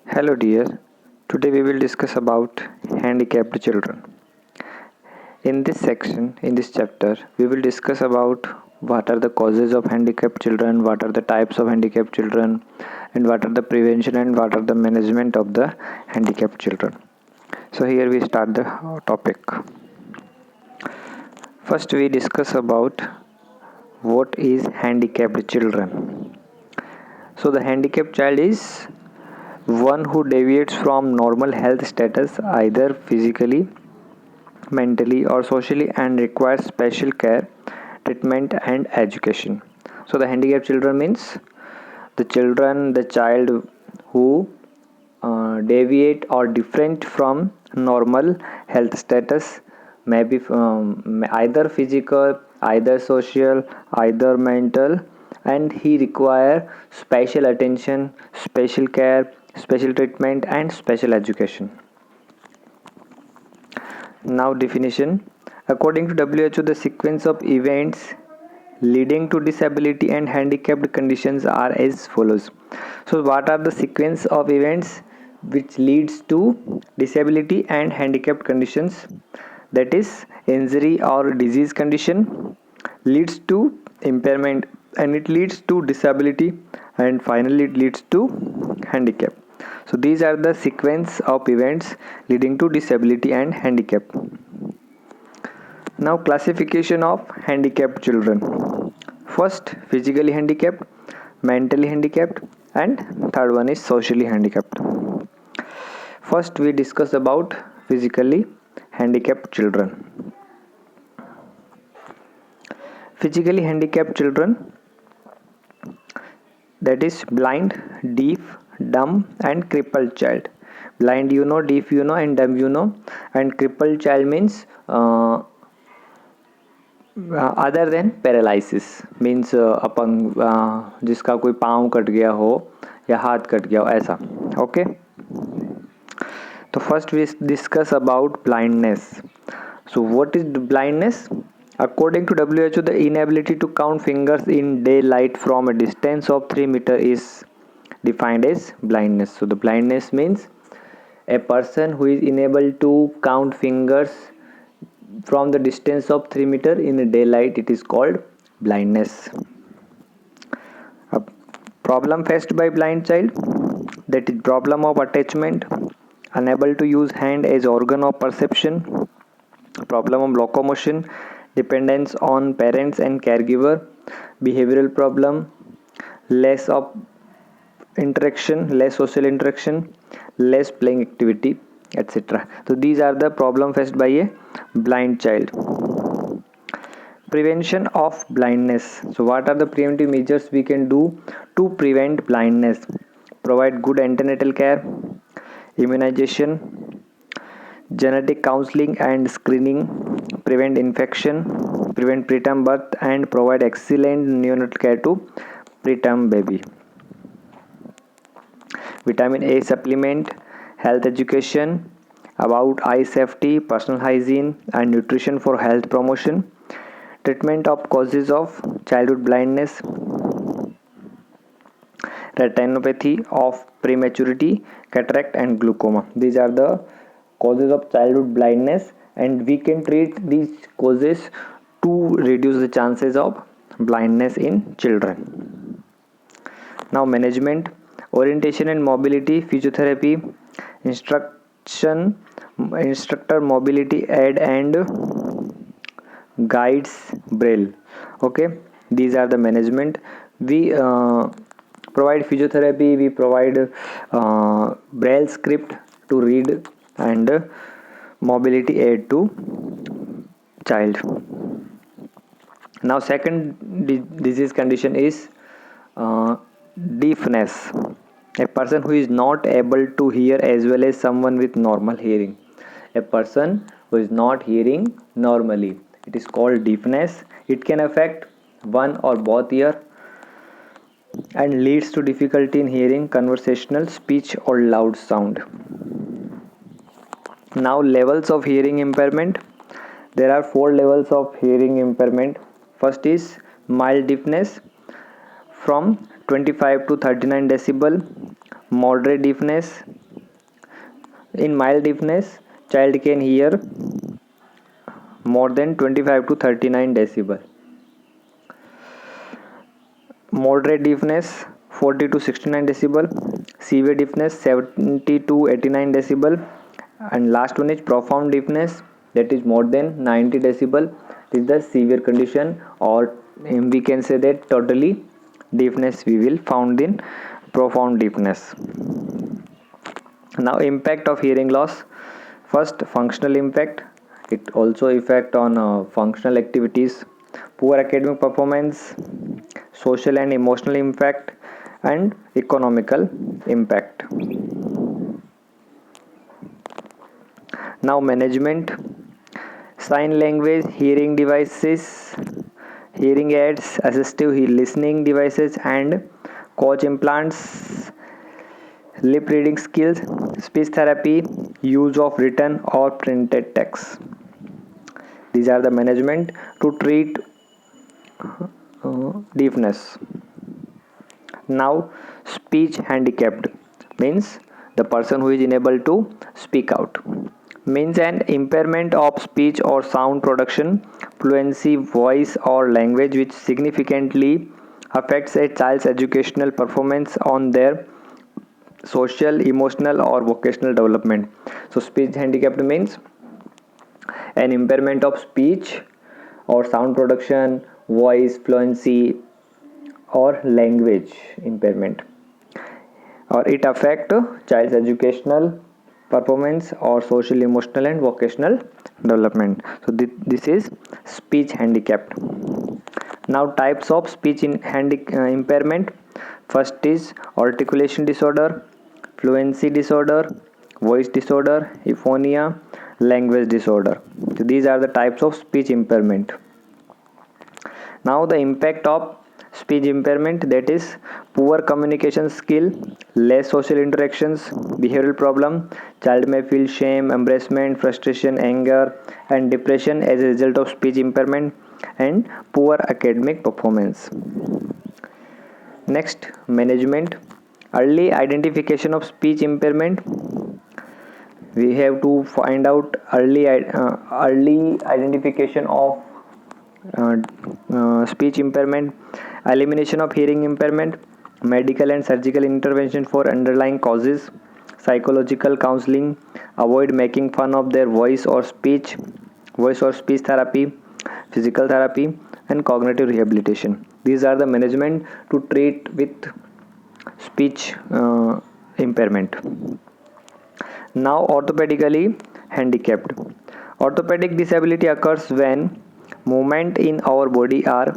Hello dear, today we will discuss about handicapped children. In this section, in this chapter, we will discuss about what are the causes of handicapped children, what are the types of handicapped children, and what are the prevention and what are the management of the handicapped children. So here we start the topic. First we discuss about what is handicapped children. So the handicapped child is one who deviates from normal health status either physically, mentally or socially and requires special care, treatment and education. So the handicapped children means the child who deviate or different from normal health status, maybe either physical, either social, either mental, and he require special attention, special care, special treatment and special education. Now definition. According to WHO, the sequence of events leading to disability and handicapped conditions are as follows. So what are the sequence of events which leads to disability and handicapped conditions? That is injury or disease condition leads to impairment and it leads to disability and finally it leads to handicap. So these are the sequence of events leading to disability and handicap. Now classification of handicapped children. First physically handicapped, mentally handicapped and third one is socially handicapped. First we discuss about physically handicapped children. Physically handicapped children, that is blind, deaf, dumb and crippled child. Blind you know, deaf you know and dumb you know, and crippled child means other than paralysis means अपंग, जिसका कोई पाँव cut गया हो या हाथ cut गया हो ऐसा. ओके, तो first we discuss about blindness. So what is blindness? According to WHO, the inability to count fingers in daylight from a distance of 3 meters is defined as blindness. So the blindness means a person who is unable to count fingers from the distance of 3 meters in daylight. It is called blindness. A problem faced by blind child, that is problem of attachment, unable to use hand as organ of perception, problem of locomotion, dependence on parents and caregiver, behavioral problem, less of interaction, less social interaction, less playing activity, etc. So these are the problem faced by a blind child. Prevention of blindness. So what are the preventive measures we can do to prevent blindness? Provide good antenatal care, immunization, genetic counseling and screening, prevent infection, prevent preterm birth and provide excellent neonatal care to preterm baby. Vitamin A supplement, health education about eye safety, personal hygiene and nutrition for health promotion, treatment of causes of childhood blindness, retinopathy of prematurity, cataract and glaucoma. These are the causes of childhood blindness and we can treat these causes to reduce the chances of blindness in children. Now management, orientation and mobility, physiotherapy, instructor mobility aid and guides braille. Okay, these are the management. We provide physiotherapy, we provide braille script to read and mobility aid to child. Now second disease condition is deafness, a person who is not able to hear as well as someone with normal hearing. A person who is not hearing normally, it is called deafness. It can affect one or both ear and leads to difficulty in hearing conversational speech or loud sound. Now levels of hearing impairment. There are 4 levels of hearing impairment. First is mild deafness from 25 to 39 decibel, Moderate deafness. In mild deafness, child can hear more than 25 to 39 decibel. Moderate deafness 40 to 69 decibel. Severe deafness 70 to 89 decibel. And last one is profound deafness, that is more than 90 decibel. This is the severe condition, or we can say that totally deafness we will found in profound deafness. Now impact of hearing loss. First, functional impact. It also affect on functional activities, poor academic performance, social and emotional impact, and economical impact. Now management. Sign language, hearing devices, hearing aids, assistive listening devices, and coach implants, lip reading skills, speech therapy, use of written or printed text. These are the management to treat deafness. Now, speech handicapped means the person who is unable to speak out, means an impairment of speech or sound production, fluency, voice, or language which significantly affects a child's educational performance on their social, emotional, or vocational development. So, speech handicapped means an impairment of speech or sound production, voice, fluency, or language impairment, or it affect child's educational performance or social, emotional, and vocational development. So this is speech handicapped. Now types of speech impairment. First is articulation disorder, fluency disorder, voice disorder, aphonia, language disorder. So these are the types of speech impairment. Now the impact of speech impairment, that is poor communication skill, less social interactions, behavioral problem. Child may feel shame, embarrassment, frustration, anger, and depression as a result of speech impairment, and poor academic performance. Next, management. Early identification of speech impairment. We have to find out early identification of speech impairment, elimination of hearing impairment, medical and surgical intervention for underlying causes, psychological counseling, avoid making fun of their voice or speech therapy, physical therapy, and cognitive rehabilitation. These are the management to treat with speech impairment. Now, orthopedically handicapped. Orthopedic disability occurs when movement in our body are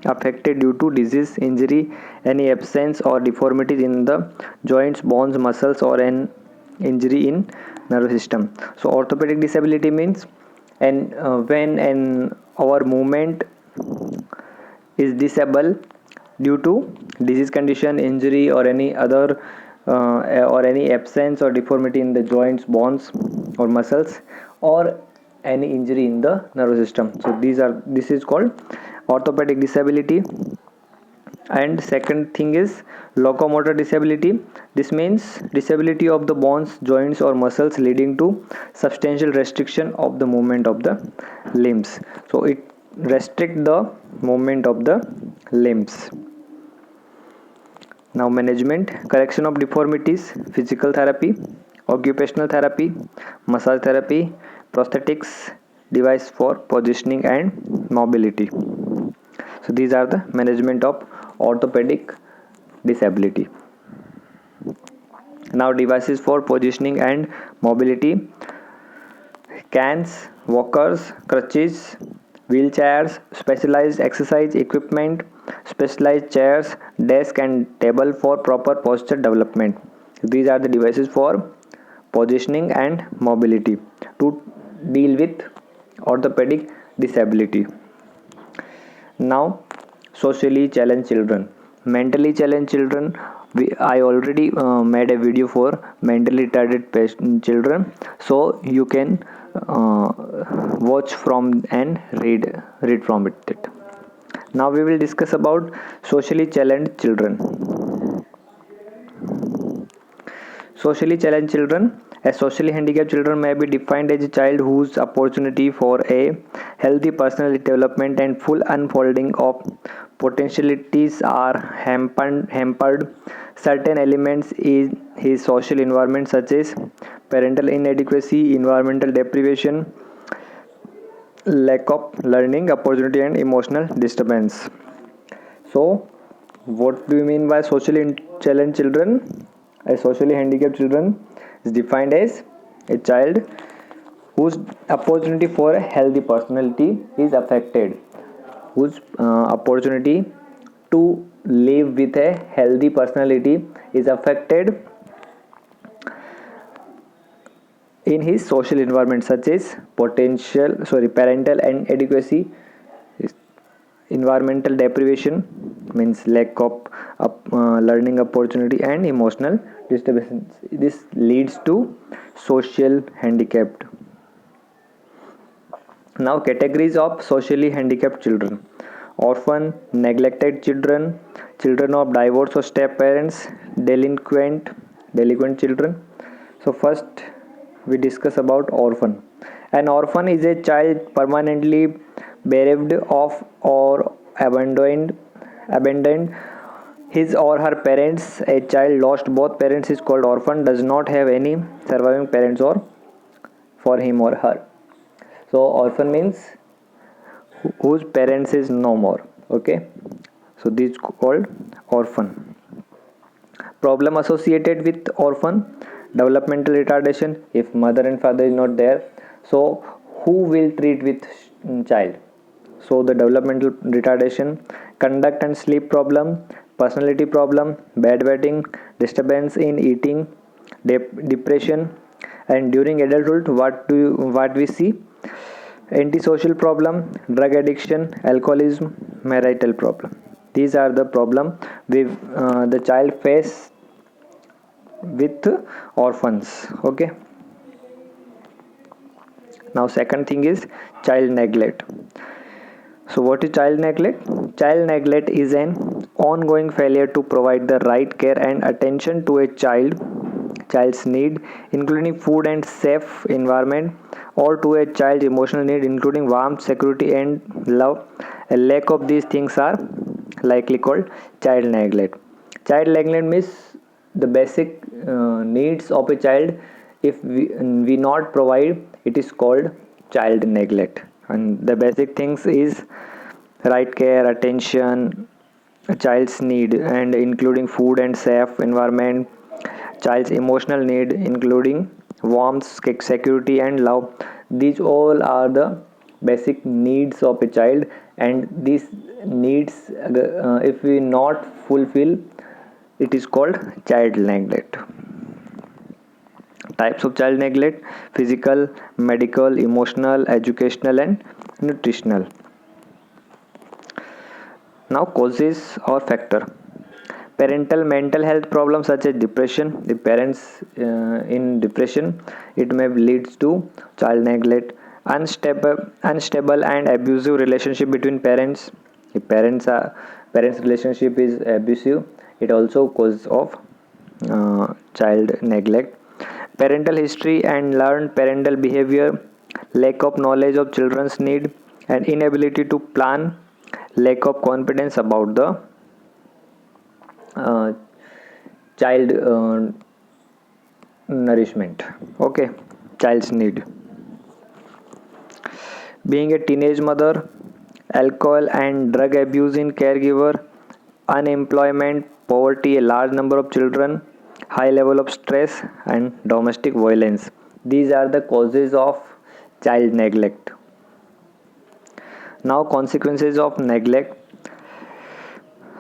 affected due to disease, injury, any absence or deformities in the joints, bones, muscles, or an injury in nervous system. So orthopedic disability means when our movement is disabled due to disease condition, injury, or any other or any absence or deformity in the joints, bones, or muscles, or any injury in the nervous system. So this is called orthopedic disability. And second thing is locomotor disability. This means disability of the bones, joints, or muscles leading to substantial restriction of the movement of the limbs. So it restrict the movement of the limbs. Now management, correction of deformities, physical therapy, occupational therapy, massage therapy, prosthetics, device for positioning and mobility. So these are the management of orthopedic disability. Now devices for positioning and mobility: canes, walkers, crutches, wheelchairs, specialized exercise equipment, specialized chairs, desk, and table for proper posture development. These are the devices for positioning and mobility to deal with orthopedic disability. Now, socially challenged children, mentally challenged children. I already made a video for mentally retarded children, so you can watch from and read from it. Now we will discuss about socially challenged children. Socially challenged children. As socially handicapped children may be defined as a child whose opportunity for a healthy personal development and full unfolding of potentialities are hampered. Certain elements in his social environment, such as parental inadequacy, environmental deprivation, lack of learning opportunity, and emotional disturbance. So, what do you mean by socially challenged children? A socially handicapped children is defined as a child whose opportunity for a healthy personality is affected, whose opportunity to live with a healthy personality is affected in his social environment, such as parental inadequacy, environmental deprivation means lack of learning opportunity, and emotional disturbance. This leads to social handicapped. Now, categories of socially handicapped children: orphan, neglected children, children of divorced or step parents, delinquent children. So first we discuss about orphan. An orphan is a child permanently bereaved of or abandoned his or her parents. A child lost both parents is called orphan, does not have any surviving parents or for him or her. So orphan means whose parents is no more. Okay, so this is called orphan. Problem associated with orphan: developmental retardation. If mother and father is not there, so who will treat with child? So the developmental retardation, conduct and sleep problem, personality problem, bad weighting, disturbance in eating, depression. And during adulthood, what we see: antisocial problem, drug addiction, alcoholism, marital problem. These are the problem the child face with orphans. Okay, now second thing is child neglect. So what is child neglect? Child neglect is an ongoing failure to provide the right care and attention to a child's need, including food and safe environment, or to a child's emotional need, including warmth, security, and love. A lack of these things are likely called child neglect. Child neglect means the basic needs of a child, if we not provide, it is called child neglect. And the basic things is right care, attention, a child's need, and including food and safe environment, child's emotional need, including warmth, security, and love. These all are the basic needs of a child, and these needs, if we not fulfill, it is called child neglect. Types of child neglect: physical, medical, emotional, educational, and nutritional. Now, causes or factor: parental mental health problems such as depression. The parents in depression, it may leads to child neglect. Unstable and abusive relationship between parents. If parents relationship is abusive, it also cause of child neglect. Parental history and learned parental behavior, lack of knowledge of children's need and inability to plan, lack of confidence about the uh, child nourishment. Okay, child's need. Being a teenage mother, alcohol and drug abuse in caregiver, unemployment, poverty, a large number of children, high level of stress, and domestic violence. These are the causes of child neglect. Now, consequences of neglect.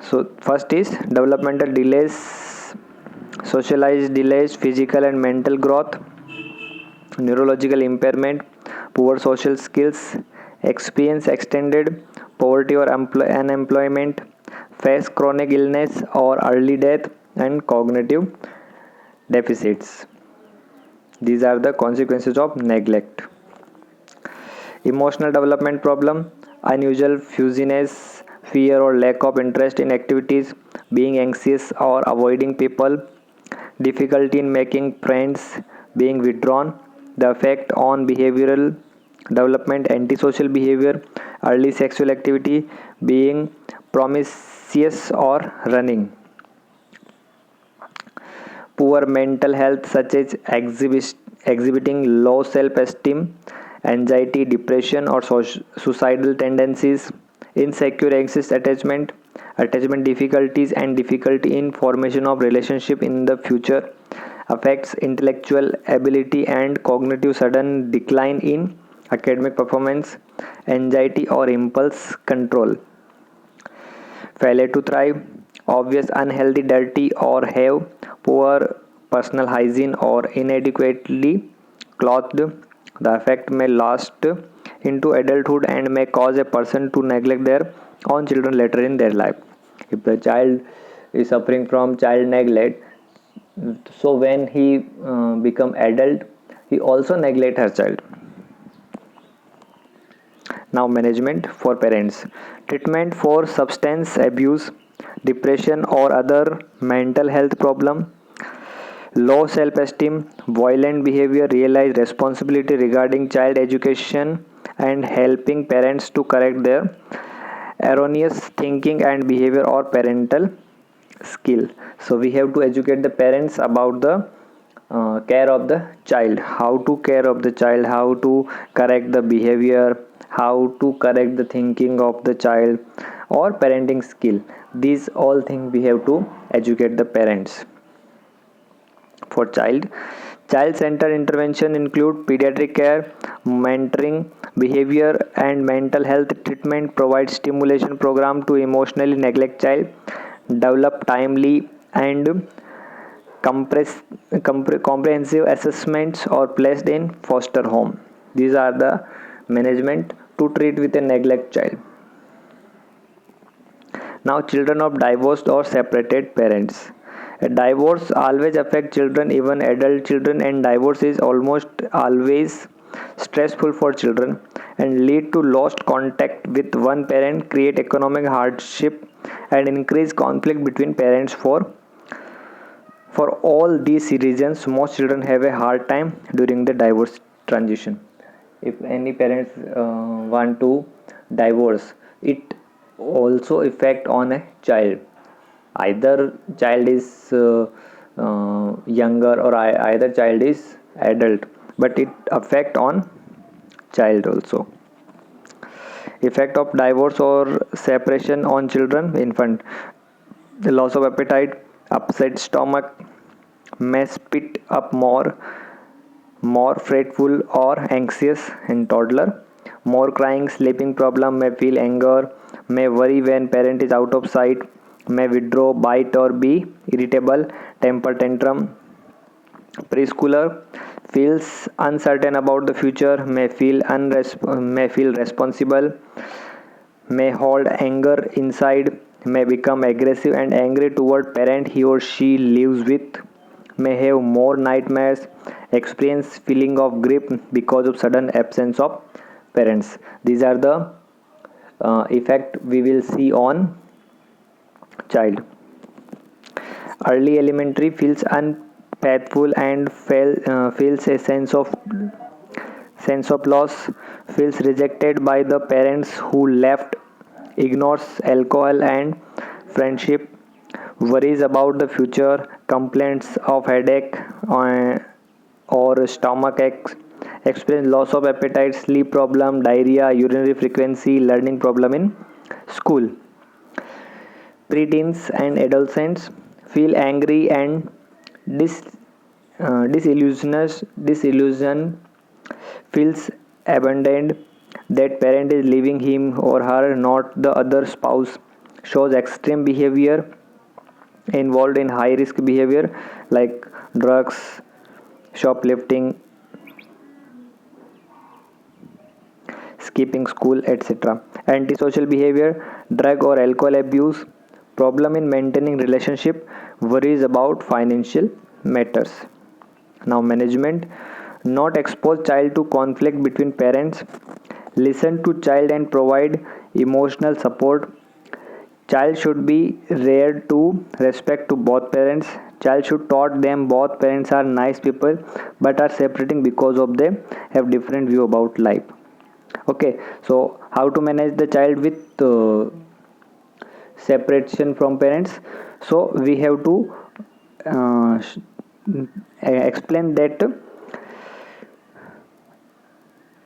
So, first is developmental delays, socialized delays, physical and mental growth, neurological impairment, poor social skills, experience extended poverty or unemployment, face chronic illness or early death, and cognitive deficits. These are the consequences of neglect. Emotional development problem: unusual fuzziness, fear or lack of interest in activities, being anxious or avoiding people, difficulty in making friends, being withdrawn, the effect on behavioral development, antisocial behavior, early sexual activity, being promiscuous or running, poor mental health such as exhibiting low self-esteem, anxiety, depression or suicidal tendencies, insecure anxious attachment difficulties and difficulty in formation of relationship in the future, affects intellectual ability and cognitive, sudden decline in academic performance, anxiety or impulse control, failure to thrive, obvious unhealthy, dirty or have poor personal hygiene or inadequately clothed. The effect may last into adulthood and may cause a person to neglect their own children later in their life. If the child is suffering from child neglect, so when he become adult, he also neglect her child. Now, management for parents. Treatment for substance abuse, depression or other mental health problem, low self-esteem, violent behavior, realize responsibility regarding child education and helping parents to correct their erroneous thinking and behavior or parental skill. So we have to educate the parents about the care of the child, how to care of the child, how to correct the behavior, how to correct the thinking of the child or parenting skill. These all things we have to educate the parents. For child-centered intervention include pediatric care, mentoring, behavior and mental health treatment, provide stimulation program to emotionally neglect child, develop timely and comprehensive assessments or placed in foster home. These are the management to treat with a neglect child. Now, children of divorced or separated parents. A divorce always affects children, even adult children, and divorce is almost always stressful for children and lead to lost contact with one parent, create economic hardship, and increase conflict between parents. For all these reasons, most children have a hard time during the divorce transition. If any parents want to divorce, it also affect on a child. Either child is younger or either child is adult, but it affect on child also. Effect of divorce or separation on children, infant, the loss of appetite, upset stomach, may spit up more fretful or anxious in toddler, more crying, sleeping problem, may feel anger, may worry when parent is out of sight, may withdraw, bite or be irritable, temper tantrum. Preschooler feels uncertain about the future, may feel responsible, may hold anger inside, may become aggressive and angry toward parent he or she lives with, may have more nightmares, experience feeling of grief because of sudden absence of parents. These are the effect we will see on child. Early elementary feels unfaithful and feels a sense of loss, feels rejected by the parents who left, ignores alcohol and friendship, worries about the future, complaints of headache or stomach aches, experience loss of appetite, sleep problem, diarrhea, urinary frequency, learning problem in school. Preteens and adolescents feel angry and dis, disillusion, feels abandoned, that parent is leaving him or her, not the other spouse, shows extreme behavior, involved in high risk behavior like drugs, shoplifting, skipping school, etc. Antisocial behavior, drug or alcohol abuse, problem in maintaining relationship, worries about financial matters. Now, management, not expose child to conflict between parents, listen to child and provide emotional support. Child should be reared to respect to both parents. child should taught them both parents are nice people but are separating because of they have different view about life. Okay, so how to manage the child with separation from parents? So we have to uh, explain that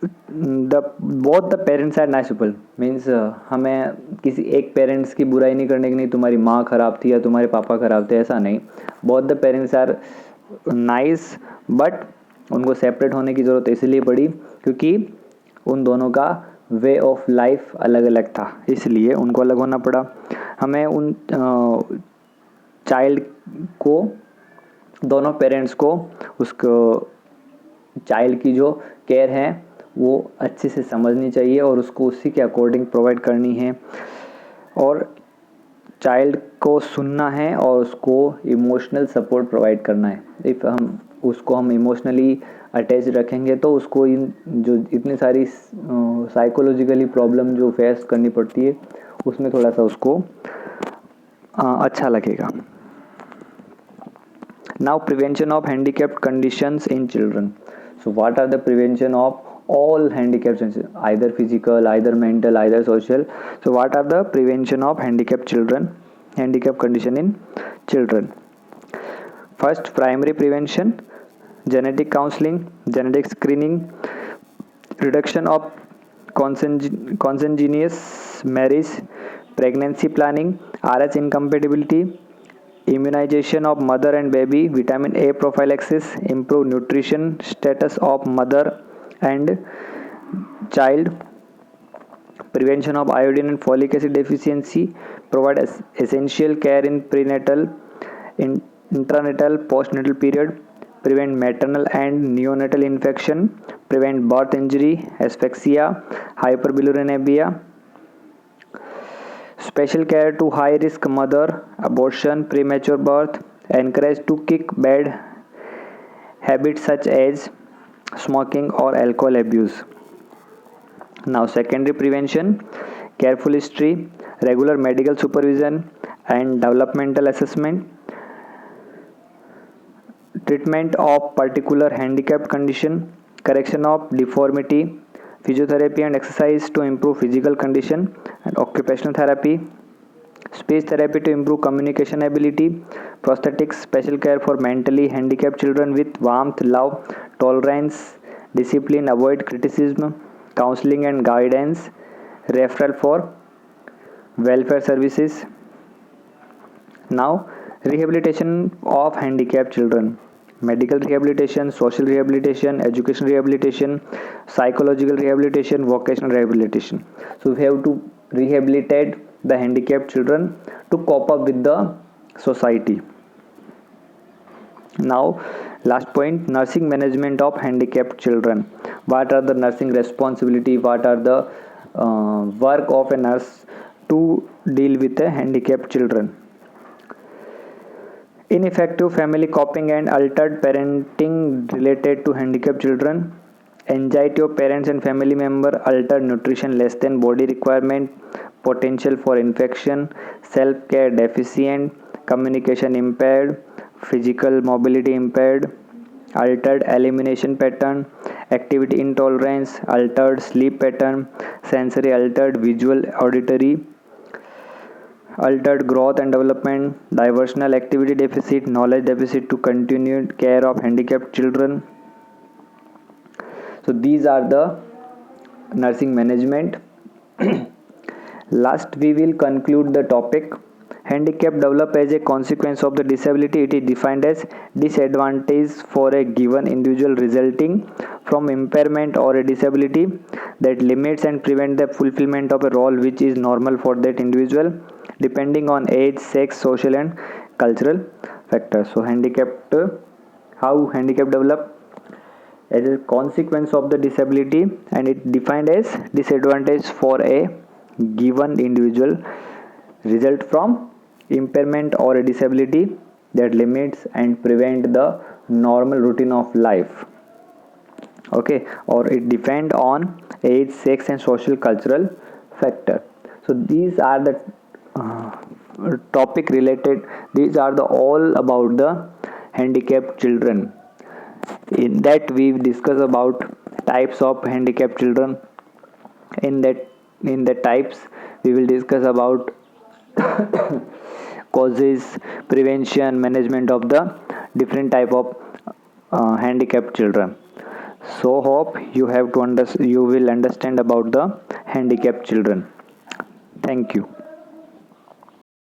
the both the parents are nice people means हमें किसी एक parents की बुराई नहीं करने की, नहीं तुम्हारी माँ ख़राब थी या तुम्हारे पापा ख़राब थे, ऐसा नहीं. Both the parents are nice but उनको सेपरेट होने की ज़रूरत इसलिए पड़ी क्योंकि उन दोनों का वे ऑफ लाइफ अलग अलग था, इसलिए उनको अलग होना पड़ा. हमें उन चाइल्ड को, दोनों पेरेंट्स को उसको चाइल्ड की जो केयर है वो अच्छे से समझनी चाहिए और उसको उसी के अकॉर्डिंग प्रोवाइड करनी है, और चाइल्ड को सुनना है और उसको इमोशनल सपोर्ट प्रोवाइड करना है. इफ़ हम इमोशनली अटैच रखेंगे तो उसको इन जो इतनी सारी साइकोलॉजिकली प्रॉब्लम जो फेस करनी पड़ती है उसमें थोड़ा सा उसको अच्छा लगेगा. Now prevention of handicapped conditions in children. So what are the prevention of all handicaps, either physical, either mental, either social? So what are the prevention of handicapped children, handicap condition in children? First, primary prevention, genetic counseling, genetic screening, reduction of consanguineous marriage, pregnancy planning, RH incompatibility, immunization of mother and baby, vitamin A prophylaxis, improve nutrition status of mother and child, prevention of iodine and folic acid deficiency, provide essential care in prenatal, intranatal, postnatal period, prevent maternal and neonatal infection, prevent birth injury, asphyxia, hyperbilirubinemia, special care to high risk mother, abortion, premature birth, encourage to kick bad habits such as smoking or alcohol abuse. Now secondary prevention, careful history, regular medical supervision and developmental assessment, treatment of particular handicapped condition, correction of deformity, physiotherapy and exercise to improve physical condition, and occupational therapy, speech therapy to improve communication ability, prosthetics, special care for mentally handicapped children with warmth, love, tolerance, discipline, avoid criticism, counseling and guidance, referral for welfare services. Now, rehabilitation of handicapped children, medical rehabilitation, social rehabilitation, education rehabilitation, psychological rehabilitation, vocational rehabilitation. So we have to rehabilitate the handicapped children to cope up with the society. Now last point, nursing management of handicapped children. What are the nursing responsibility, what are the work of a nurse to deal with the handicapped children? Ineffective family coping and altered parenting related to handicapped children, anxiety of parents and family member, altered nutrition less than body requirement, potential for infection, self-care deficient, communication impaired, physical mobility impaired, altered elimination pattern, activity intolerance, altered sleep pattern, sensory altered, visual auditory, altered growth and development, diversional activity deficit, knowledge deficit to continued care of handicapped children. So these are the nursing management. Last, we will conclude the topic. Handicap develop as a consequence of the disability. It is defined as disadvantage for a given individual resulting from impairment or a disability that limits and prevents the fulfillment of a role which is normal for that individual, depending on age, sex, social and cultural factors. So how handicap develop as a consequence of the disability, and it defined as disadvantage for a given individual result from impairment or a disability that limits and prevent the normal routine of life. Okay, or it depend on age, sex and social cultural factor. So these are the topic related. These are the all about the handicapped children. In that we discuss about types of handicapped children. In the types we will discuss about causes, prevention, management of the different type of handicapped children. So hope you will understand about the handicapped children. Thank you.